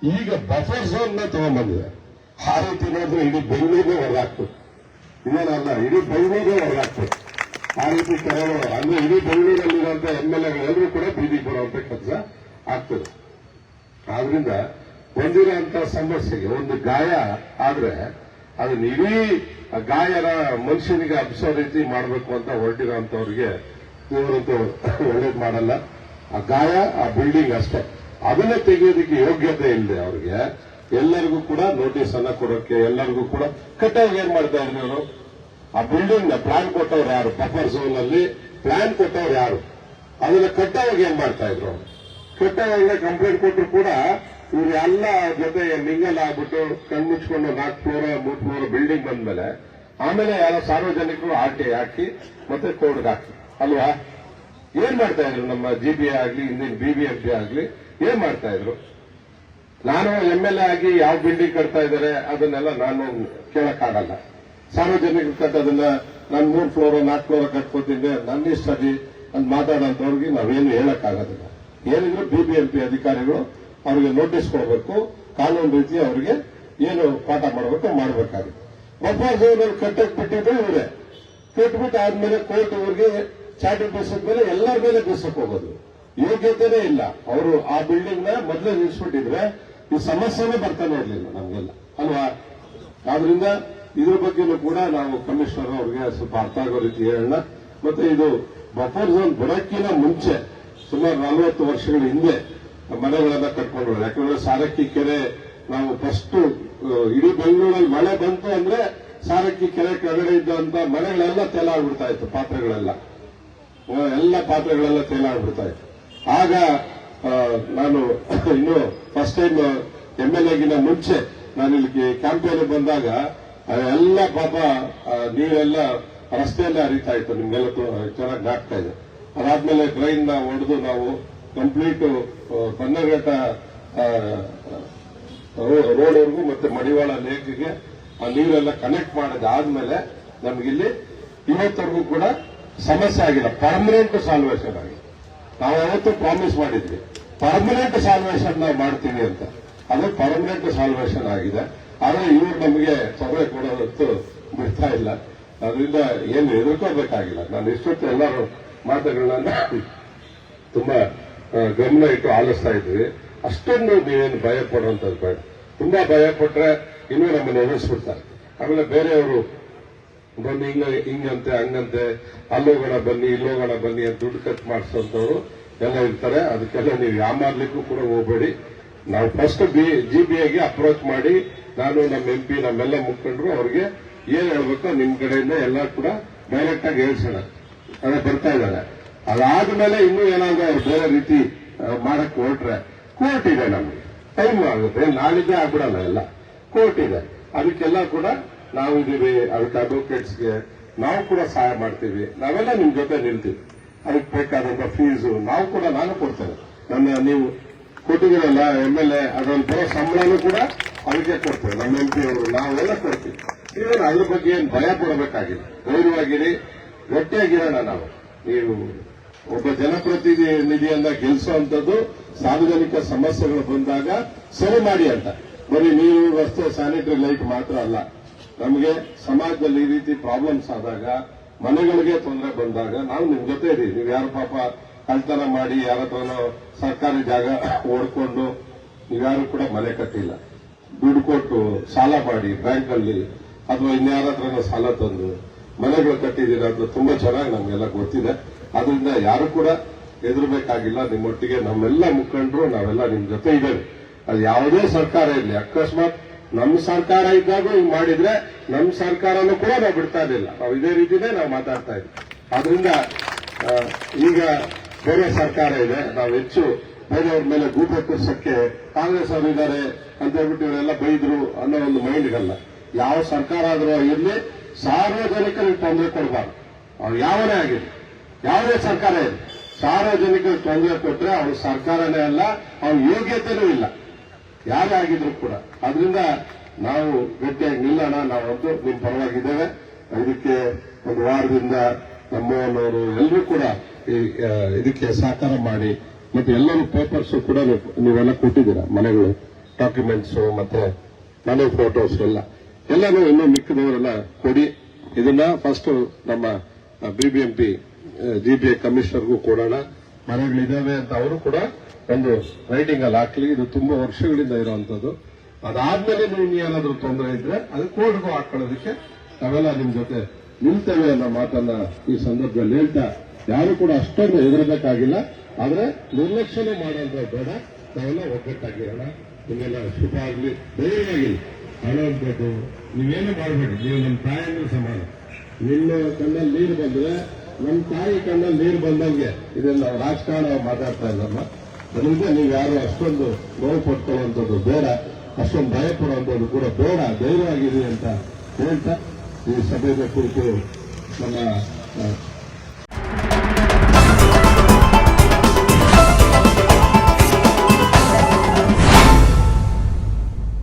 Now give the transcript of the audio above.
ಈಗ buffer zone ನ ತಗೊಂಡ್ಬಂದಿದೆ. ಆ ರೀತಿ ನೋಡಿದ್ರೆ ಇಡೀ ಬೆಂಗಳೂರಿಗೆ ಹೊರಗಾಗ್ತದೆ. ಇದೇನಲ್ಲ, ಇಡೀ ಬೆಂಗಳೂರಿಗೆ ಹೊರಗಾಗ್ತದೆ. ಆ ರೀತಿ ಕೆಲವರು ಅಂದ್ರೆ ಇಡೀ ಬೆಂಗಳೂರಲ್ಲಿರುವಂತ MLAಗಳೆಲ್ಲರೂ ಕೂಡ ಬೀದಿಗೆ ಬರುವಂತ ಕೆಲಸ ಆಗ್ತದೆ. ಆದ್ರಿಂದ ಹೊಂದಿರುವಂತ ಸಮಸ್ಯೆಗೆ ಒಂದು ಗಾಯ ಆದ್ರೆ ಅದನ್ನ ಇಡೀ ಗಾಯನ ಮನುಷ್ಯನಿಗೆ ಹಬ್ಸೋ ರೀತಿ ಮಾಡಬೇಕು ಅಂತ ಹೊರಟಿರೋಂಥವ್ರಿಗೆ ಇವರಂತೂ ಒಳ್ಳೇದು ಮಾಡಲ್ಲ. ಆ ಗಾಯ ಆ ಬಿಲ್ಡಿಂಗ್ ಅಷ್ಟೇ, ಅದನ್ನೇ ತೆಗೆಯೋದಕ್ಕೆ ಯೋಗ್ಯತೆ ಇಲ್ಲದೆ ಅವ್ರಿಗೆ ಎಲ್ಲರಿಗೂ ಕೂಡ ನೋಟಿಸ್ ಅನ್ನ ಕೊಡೋಕೆ ಎಲ್ಲರಿಗೂ ಕೂಡ ಕಟ್ಟಾಗಿ ಏನ್ ಮಾಡ್ತಾ ಇದ್ರು ಇವರು? ಆ ಬಿಲ್ಡಿಂಗ್ ನ ಪ್ಲಾನ್ ಕೊಟ್ಟವ್ರು ಯಾರು? ಬಫರ್ ಝೋನ್ ಅಲ್ಲಿ ಪ್ಲಾನ್ ಕೊಟ್ಟವ್ರು ಯಾರು? ಅದನ್ನ ಕಟ್ಟಾಗಿ ಏನ್ ಮಾಡ್ತಾ ಇದ್ರು? ಕಟ್ಟಾಗ ಕಂಪ್ಲೇಂಟ್ ಕೊಟ್ಟರು ಕೂಡ ಇವ್ರು ಎಲ್ಲ ಜೊತೆ ಮಿಂಗಲ್ ಆಗ್ಬಿಟ್ಟು ಕಣ್ಮುಚ್ಕೊಂಡು 4 ಫ್ಲೋರ್ 3 ಫ್ಲೋರ್ ಬಿಲ್ಡಿಂಗ್ ಬಂದ್ಮೇಲೆ ಆಮೇಲೆ ಯಾರೋ ಸಾರ್ವಜನಿಕರು ಆರ್ಟಿ ಹಾಕಿ ಮತ್ತೆ ಕೋರ್ಟ್ಗೆ ಹಾಕಿ ಅಲ್ವಾ? ಏನ್ ಮಾಡ್ತಾ ಇದ್ರು ನಮ್ಮ GBA ಆಗ್ಲಿ ಹಿಂದಿನ BBMP ಆಗ್ಲಿ ಏನ್ ಮಾಡ್ತಾ ಇದ್ರು? ನಾನು MLA ಆಗಿ ಯಾವ ಬಿಲ್ಡಿಂಗ್ ಕಟ್ತಾ ಇದ್ದಾರೆ ಅದನ್ನೆಲ್ಲ ನಾನು ಕೇಳಕ್ಕಾಗಲ್ಲ. ಸಾರ್ವಜನಿಕರು ಕಟ್ಟೋದನ್ನ ನಾನು 3 ಫ್ಲೋರ್ 4 ಫ್ಲೋರ್ ಕಟ್ಕೋತಿದ್ದೆ ನನ್ನ ಇಷ್ಟದಿ ಅಂತ ಮಾತಾಡೋಂಥವ್ರಿಗೆ ನಾವೇನು ಹೇಳಕ್ಕಾಗೋದಿಲ್ಲ. ಏನಿದ್ರು BBMP ಅಧಿಕಾರಿಗಳು ಅವ್ರಿಗೆ ನೋಟಿಸ್ ಕೊಡಬೇಕು, ಕಾನೂನು ರೀತಿ ಅವರಿಗೆ ಏನು ಪಾಠ ಮಾಡಬೇಕು ಮಾಡಬೇಕಾಗುತ್ತೆ. ಬಫರ್ ಝೋನ್ ಅಲ್ಲಿ ಕಟ್ಟಕ್ ಬಿಟ್ಟಿದ್ದು ಇವರೇ, ಕಟ್ಬಿಟ್ಟು ಆದ್ಮೇಲೆ ಕೋರ್ಟ್ ಅವ್ರಿಗೆ ಚಾಟಿಂಗ್ ಬೀಸದ ಮೇಲೆ ಎಲ್ಲರ ಮೇಲೆ ಬೀಸಕ್ ಹೋಗೋದು ಯೋಗ್ಯತೆನೇ ಇಲ್ಲ. ಅವರು ಆ ಬಿಲ್ಡಿಂಗ್ ನ ಮೊದಲೇ ನಿಲ್ಸ್ಬಿಟ್ಟಿದ್ರೆ ಈ ಸಮಸ್ಯೆನೇ ಬರ್ತಾನೆ ಇರಲಿಲ್ಲ ನಮ್ಗೆಲ್ಲ ಅಲ್ವಾ? ಆದ್ರಿಂದ ಇದ್ರ ಬಗ್ಗೆನೂ ಕೂಡ ನಾವು ಕಮಿಷನರ್ ಅವ್ರಿಗೆ ಸ್ವಲ್ಪ ಅರ್ಥ ಆಗೋ ರೀತಿ ಹೇಳೋಣ. ಮತ್ತೆ ಇದು ಬಫರ್ ಝೋನ್ ಬರೋಕ್ಕಿಂತ ಮುಂಚೆ ಸುಮಾರು 40 ವರ್ಷಗಳ ಹಿಂದೆ ಮನೆಗಳನ್ನ ಕಟ್ಕೊಂಡು, ಯಾಕಂದ್ರೆ ಸಾರಕ್ಕಿ ಕೆರೆ ನಾವು ಫಸ್ಟ್ ಇಡೀ ಬೆಂಗಳೂರಲ್ಲಿ ಮಳೆ ಬಂತು ಅಂದ್ರೆ ಸಾರಕ್ಕಿ ಕೆರೆ ಕೆಳಗಡೆ ಇದ್ದಂತ ಮನೆಗಳೆಲ್ಲ ತೇಲಾಗ್ಬಿಡ್ತಾ ಇತ್ತು, ಪಾತ್ರೆಗಳೆಲ್ಲ ತೇಲಾಗ್ಬಿಡ್ತಾ ಇತ್ತು. ಆಗ ನಾನು ಇನ್ನು ಫಸ್ಟ್ ಟೈಮ್ MLAಗಿನ ಮುಂಚೆ ನಾನು ಇಲ್ಲಿ ಕ್ಯಾಂಪೇನ್ ಬಂದಾಗ ಎಲ್ಲ ಪಾಪ ನೀರೆಲ್ಲ ರಸ್ತೆಯಲ್ಲೇ ಹರಿತಾ ಇತ್ತು, ನಿಮ್ಗೆಲ್ಲ ಚೆನ್ನಾಗಿ ಜ್ಞಾಪಕ ಇದೆ. ಅದಾದ್ಮೇಲೆ ಡ್ರೈನ್ ನ ಹೊಡೆದು ನಾವು ಕಂಪ್ಲೀಟ್ ಪನ್ನಘಟ್ಟ ರೋಡ್ವರೆಗೂ ಮತ್ತೆ ಮಡಿವಾಳ ಲೇಕ್ಗೆ ಆ ನೀರೆಲ್ಲ ಕನೆಕ್ಟ್ ಮಾಡೋದಾದ್ಮೇಲೆ ನಮಗಿಲ್ಲಿ ಇವತ್ತವರೆಗೂ ಕೂಡ ಸಮಸ್ಯೆ ಆಗಿಲ್ಲ. ಪರ್ಮನೆಂಟ್ ಸಾಲ್ವೇಷನ್ ಆಗಿದೆ. ನಾವು ಅವತ್ತು ಪ್ರಾಮಿಸ್ ಮಾಡಿದ್ವಿ ಪರ್ಮನೆಂಟ್ ಸಾಲ್ವೇಷನ್ ನಾವು ಮಾಡ್ತೀವಿ ಅಂತ. ಅದು ಪರ್ಮನೆಂಟ್ ಸಾಲ್ವೇಷನ್ ಆಗಿದೆ. ಆದ್ರೆ ಇವರು ನಮಗೆ ತೊಂದರೆ ಕೊಡೋದತ್ತು ಬಿಡ್ತಾ ಇಲ್ಲ. ಅದರಿಂದ ಏನು ಎದುರ್ಕೋಬೇಕಾಗಿಲ್ಲ. ನಾನು ಇಷ್ಟೊತ್ತು ಎಲ್ಲರೂ ಮಾತುಗಳನ್ನ ತುಂಬಾ ಗಮನ ಇಟ್ಟು ಆಲಿಸ್ತಾ ಇದ್ವಿ. ಅಷ್ಟೊಂದು ನೀವೇನು ಭಯ ಪಡುವಂತದ್ದು ಬೇಡ. ತುಂಬಾ ಭಯ ಪಟ್ರೆ ಇನ್ನೂ ನಮ್ಮನ್ನು ಎದುರಿಸ್ಬಿಡ್ತಾರೆ. ಆಮೇಲೆ ಬೇರೆಯವರು ಬನ್ನಿ ಹಿಂಗಂತೆ ಹಂಗಂತೆ ಅಲ್ಲೋಗೋಣ ಬನ್ನಿ ಇಲ್ಲೋಗೋಣ ಬನ್ನಿ ಅಂತ ದುಡ್ಡು ಖರ್ಚು ಮಾಡಿಸೋಂಥವ್ರು ಎಲ್ಲ ಇರ್ತಾರೆ. ಅದಕ್ಕೆಲ್ಲ ನೀವು ಯಾಮಾರ್ಲಿಕ್ಕೂ ಕೂಡ ಹೋಗಬೇಡಿ. ನಾವು ಫಸ್ಟ್ GBAಗೆ ಅಪ್ರೋಚ್ ಮಾಡಿ ನಾನು ನಮ್ಮ MP ನಮ್ಮೆಲ್ಲ ಮುಖಂಡರು ಅವ್ರಿಗೆ ಏನ್ ಹೇಳ್ಬೇಕೋ ನಿಮ್ ಕಡೆಯಿಂದ ಎಲ್ಲ ಕೂಡ ಡೈರೆಕ್ಟ್ ಆಗಿ ಹೇಳ್ಸೋಣ. ಅದೇ ಬರ್ತಾ ಇದ್ದಾರೆ. ಅದಾದ್ಮೇಲೆ ಇನ್ನೂ ಏನಾದ್ರು ಅವ್ರು ಬೇರೆ ರೀತಿ ಮಾಡಕ್ ಹೊರಟ್ರೆ ಕೋರ್ಟ್ ಇದೆ, ನಮಗೆ ಟೈಮ್ ಆಗುತ್ತೆ. ನಾಳಿದ್ದೇ ಆಗ್ಬಿಡಲ್ಲ, ಎಲ್ಲ ಕೋರ್ಟ್ ಇದೆ. ಅದಕ್ಕೆಲ್ಲ ಕೂಡ ನಾವು ಇದೀವಿ. ಅದಕ್ಕೆ ಅಡ್ವೊಕೇಟ್ಸ್ಗೆ ನಾವು ಕೂಡ ಸಹಾಯ ಮಾಡ್ತೀವಿ. ನಾವೆಲ್ಲ ನಿಮ್ ಜೊತೆ ನಿಲ್ತೀವಿ. ಅದಕ್ಕೆ ಬೇಕಾದಂತ ಫೀಸು ನಾನು ಕೊಡ್ತೇನೆ. ನೀವು ಕೊಟ್ಟಿದ್ದೀರಲ್ಲ MLA ಅದೊಂದು ಬರೋ ಸಂಬಳನೂ ಕೂಡ ಅದಕ್ಕೆ ಕೊಡ್ತೇವೆ. ನಮ್ಮ MP ಅವರು ನಾವೆಲ್ಲ ಕೊಡ್ತೀವಿ. ಇವೇನು ಅದ್ರ ಬಗ್ಗೆ ಏನು ಭಯ ಪಡಬೇಕಾಗಿಲ್ಲ. ಧೈರ್ಯವಾಗಿರಿ, ಗಟ್ಟಿಯಾಗಿರೋಣ. ನಾವು ನೀವು ಒಬ್ಬ ಜನಪ್ರತಿನಿಧಿಯನ್ನ ಗೆಲ್ಲಿಸುವಂತದ್ದು ಸಾರ್ವಜನಿಕ ಸಮಸ್ಯೆಗಳು ಬಂದಾಗ ಸರಿ ಮಾಡಿ ಅಂತ. ಬರೀ ನೀರು ರಸ್ತೆ ಸ್ಯಾನಿಟರಿ ಲೈಟ್ ಮಾತ್ರ ಅಲ್ಲ. ನಮಗೆ ಸಮಾಜದಲ್ಲಿ ಈ ರೀತಿ ಪ್ರಾಬ್ಲಮ್ಸ್ ಆದಾಗ, ಮನೆಗಳಿಗೆ ತೊಂದರೆ ಬಂದಾಗ ನಾವು ನಿಮ್ ಜೊತೆ ಇದೀವಿ. ನೀವು ಯಾರು ಪಾಪ ಕಳ್ತನ ಮಾಡಿ ಯಾರ ಹತ್ರನೋ ಸರ್ಕಾರಿ ಜಾಗ ಓಡ್ಕೊಂಡು ನೀವ್ಯಾರು ಕೂಡ ಮನೆ ಕಟ್ಟಿಲ್ಲ. ದುಡ್ಡು ಕೊಟ್ಟು ಸಾಲ ಮಾಡಿ ಬ್ಯಾಂಕಲ್ಲಿ ಅಥವಾ ಇನ್ಯಾರ ಹತ್ರನೋ ಸಾಲ ತಂದು ಮನೆಗಳು ಕಟ್ಟಿದ್ದೀರ ಅಂತ ತುಂಬಾ ಚೆನ್ನಾಗಿ ನಮಗೆಲ್ಲ ಗೊತ್ತಿದೆ. ಅದರಿಂದ ಯಾರು ಕೂಡ ಹೆದರ್ಬೇಕಾಗಿಲ್ಲ. ನಿಮ್ಮೊಟ್ಟಿಗೆ ನಮ್ಮೆಲ್ಲ ಮುಖಂಡರು ನಾವೆಲ್ಲ ನಿಮ್ ಜೊತೆ ಇದ್ದೇವೆ. ಅದು ಯಾವುದೇ ಸರ್ಕಾರ ಇರಲಿ, ಅಕಸ್ಮಾತ್ ನಮ್ಮ ಸರ್ಕಾರ ಇದ್ದಾಗ ಹಿಂಗ್ ಮಾಡಿದ್ರೆ ನಮ್ಮ ಸರ್ಕಾರನೂ ಕೂಡ ನಾವು ಬಿಡ್ತಾ ಇರಲಿಲ್ಲ. ನಾವು ಇದೇ ರೀತಿನೇ ನಾವು ಮಾತಾಡ್ತಾ ಇದ್ವಿ. ಆದ್ರಿಂದ ಈಗ ಬೇರೆ ಸರ್ಕಾರ ಇದೆ, ನಾವು ಹೆಚ್ಚು ಬೇರೆಯವ್ರ ಮೇಲೆ ಗೂಬೆ ಕೂರ್ಸಕ್ಕೆ ಕಾಂಗ್ರೆಸ್ ಅವರು ಇದ್ದಾರೆ ಅಂತ ಹೇಳ್ಬಿಟ್ಟು ಇವರೆಲ್ಲ ಬೈದ್ರು ಅನ್ನೋ ಒಂದು ಮೈಂಡ್ಗಲ್ಲ. ಯಾವ ಸರ್ಕಾರ ಆದ್ರೂ ಇರಲಿ, ಸಾರ್ವಜನಿಕರಿಗೆ ತೊಂದರೆ ಕೊಡಬಾರ್ದು. ಅವ್ರು ಯಾವನೇ ಆಗಿರಲಿ, ಯಾವುದೇ ಸರ್ಕಾರ ಇರಲಿ, ಸಾರ್ವಜನಿಕರಿಗೆ ತೊಂದರೆ ಕೊಟ್ರೆ ಅವ್ರ ಸರ್ಕಾರನೇ ಅಲ್ಲ, ಅವ್ರ ಯೋಗ್ಯತೆನೂ ಇಲ್ಲ, ಯಾರೇ ಆಗಿದ್ರು ಕೂಡ. ಅದರಿಂದ ನಾವು ಗಟ್ಟಿಯಾಗಿ ನಿಲ್ಲೋಣ. ನಾವಂತೂ ನಿಮ್ಮ ಪರವಾಗಿದ್ದೇವೆ. ಇದಕ್ಕೆ ಒಂದು ವಾರದಿಂದ ನಮ್ಮವರು ಎಲ್ಲರೂ ಕೂಡ ಇದಕ್ಕೆ ಸಹಕಾರ ಮಾಡಿ, ಮತ್ತೆ ಎಲ್ಲರೂ ಪೇಪರ್ಸ್ ಕೂಡ ನೀವೆಲ್ಲ ಕೊಟ್ಟಿದ್ದೀರಾ ಮನೆಗಳು. ಡಾಕ್ಯುಮೆಂಟ್ಸ್ ಮತ್ತೆ ಮನೆ ಫೋಟೋಸ್ ಎಲ್ಲನೂ ಇನ್ನೂ ಮಿಕ್ಕಿದವರೆಲ್ಲ ಕೊಡಿ. ಇದನ್ನ ಫಸ್ಟ್ ನಮ್ಮ ಬಿಬಿಎಂಪಿ ಜಿಬಿಎ ಕಮಿಷನರ್ಗೂ ಕೊಡೋಣ. ಮನೆಗಳಿದಾವೆ ಅಂತ ಅವರು ಕೂಡ ಒಂದು ರೈಟಿಂಗ್ ಅಲ್ಲಿ ಹಾಕ್ಲಿ. ಇದು ತುಂಬಾ ವರ್ಷಗಳಿಂದ ಇರುವಂತದ್ದು. ಅದಾದ್ಮೇಲೆ ನೀವು ಏನಾದ್ರೂ ತೊಂದರೆ ಇದ್ರೆ ಅದು ಕೋರ್ಟ್ಗೂ ಹಾಕೊಳ್ಳೋದಕ್ಕೆ ನಾವೆಲ್ಲ ನಿಮ್ ಜೊತೆ ನಿಲ್ತೇವೆ ಅನ್ನೋ ಮಾತನ್ನ ಈ ಸಂದರ್ಭದಲ್ಲಿ ಹೇಳ್ತಾ, ಯಾರು ಕೂಡ ಅಷ್ಟೊಂದು ಹೆದರಬೇಕಾಗಿಲ್ಲ. ಆದ್ರೆ ನಿರ್ಲಕ್ಷ್ಯನೇ ಮಾಡೋದು ಬೇಡ. ನಾವೆಲ್ಲ ಒಗ್ಗಟ್ಟಾಗಿರೋಣ. ನಿಮ್ಮೆಲ್ಲ ಶುಭ ಆಗ್ಲಿ, ಧೈರ್ಯವಾಗಿಲ್ಲ. ಅನ್ನೋದು ನೀವೇನು ಮಾಡಬೇಡಿ. ನೀವು ನಮ್ಮ ತಾಯಿಯಂದ್ರೆ ಸಮಾನ. ನಿಮ್ಮ ಕಣ್ಣಲ್ಲಿ ನೀರು ಬಂದ್ರೆ ನಮ್ಮ ತಾಯಿ ಕಣ್ಣಲ್ಲಿ ನೀರು ಬಂದಂಗೆ. ಇದೆಲ್ಲ ರಾಜಕಾರಣ ಮಾತಾಡ್ತಾ ಇಲ್ಲಮ್ಮ. ಅದರಿಂದ ನೀವು ಯಾರು ಅಷ್ಟೊಂದು ನೋವು ಪಡ್ಕೊಳ್ಳುವಂಥದ್ದು ಬೇಡ, ಅಷ್ಟೊಂದು ಭಯ ಪಡುವಂಥದ್ದು ಕೂಡ ಬೇಡ. ಧೈರ್ಯವಾಗಿರಿ ಅಂತ ಹೇಳ್ತಾ ಈ ಸಭೆಯ ಕುರಿತು ನಮ್ಮ